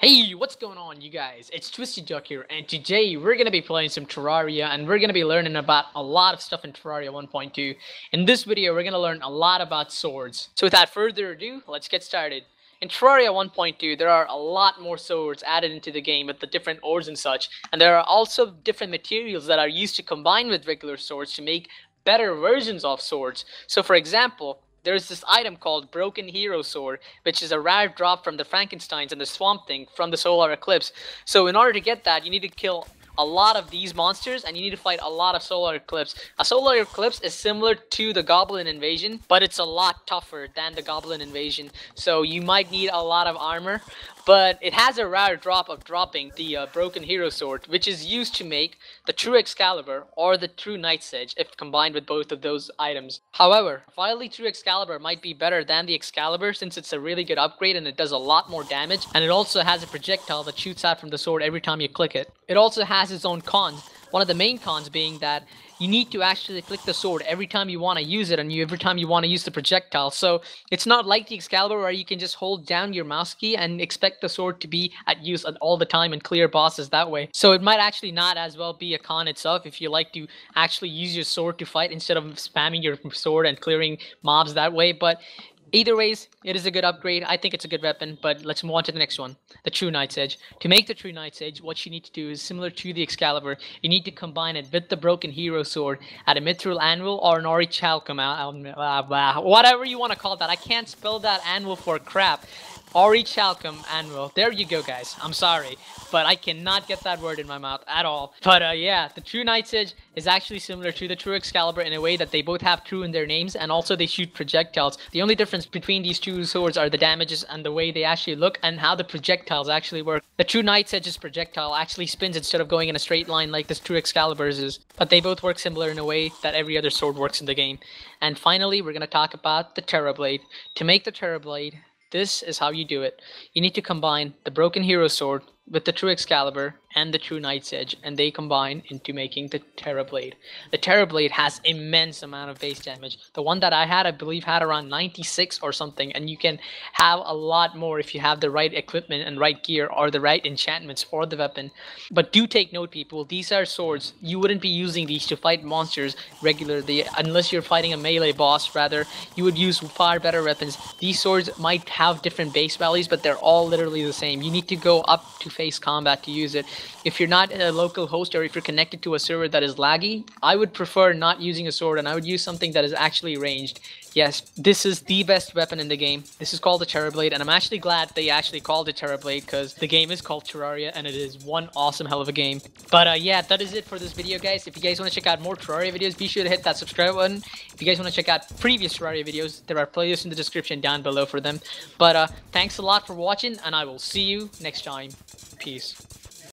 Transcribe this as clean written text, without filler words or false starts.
Hey, what's going on, you guys? It's TwistedDuck here, and today we're going to be playing some Terraria, and we're going to be learning about a lot of stuff in Terraria 1.2. In this video, we're going to learn a lot about swords. So without further ado, let's get started. In Terraria 1.2, there are a lot more swords added into the game with the different ores and such, and there are also different materials that are used to combine with regular swords to make better versions of swords. So for example, there's this item called Broken Hero Sword, which is a rare drop from the Frankensteins and the Swamp Thing from the Solar Eclipse. So in order to get that, you need to kill a lot of these monsters, and you need to fight a lot of Solar Eclipse. A Solar Eclipse is similar to the Goblin Invasion, but it's a lot tougher than the Goblin Invasion. So you might need a lot of armor, but it has a rare drop of dropping the Broken Hero Sword, which is used to make the true Excalibur or the true Knight's Edge if combined with both of those items. However, while the true Excalibur might be better than the Excalibur since it's a really good upgrade and it does a lot more damage, and it also has a projectile that shoots out from the sword every time you click it. It also has its own cons. One of the main cons being that you need to actually click the sword every time you want to use it, and every time you want to use the projectile. So it's not like the Excalibur where you can just hold down your mouse key and expect the sword to be at use all the time and clear bosses that way. So it might actually not as well be a con itself if you like to actually use your sword to fight instead of spamming your sword and clearing mobs that way. But either ways, it is a good upgrade. I think it's a good weapon, but let's move on to the next one, the True Knight's Edge. To make the True Knight's Edge, what you need to do is similar to the Excalibur. You need to combine it with the Broken Hero Sword at a Mithril Anvil or an Orichalcum, whatever you want to call that. I can't spell that anvil for crap. Orichalcum Anvil. There you go, guys. I'm sorry, but I cannot get that word in my mouth at all. But yeah, the True Knight's Edge is actually similar to the True Excalibur in a way that they both have true in their names, and also they shoot projectiles. The only difference between these two swords are the damages and the way they actually look and how the projectiles actually work. The True Knight's Edge's projectile actually spins instead of going in a straight line like this True Excalibur's is, but they both work similar in a way that every other sword works in the game. And finally, we're going to talk about the Terra Blade. To make the Terra Blade, this is how you do it. You need to combine the Broken Hero Sword with the True Excalibur and the True Knight's Edge, and they combine into making the Terra Blade. The Terra Blade has immense amount of base damage. The one that I had, I believe, had around 96 or something, and you can have a lot more if you have the right equipment and right gear or the right enchantments for the weapon. But do take note, people, these are swords. You wouldn't be using these to fight monsters regularly unless you're fighting a melee boss. Rather, you would use far better weapons. These swords might have different base values, but they're all literally the same. You need to go up to face combat to use it. If you're not a local host or if you're connected to a server that is laggy, I would prefer not using a sword, and I would use something that is actually ranged. Yes, this is the best weapon in the game. This is called the Terra Blade, and I'm actually glad they actually called it Terra Blade because the game is called Terraria, and it is one awesome hell of a game. But yeah, that is it for this video, guys. If you guys want to check out more Terraria videos, be sure to hit that subscribe button. If you guys want to check out previous Terraria videos, there are playlists in the description down below for them. But thanks a lot for watching, and I will see you next time. Peace.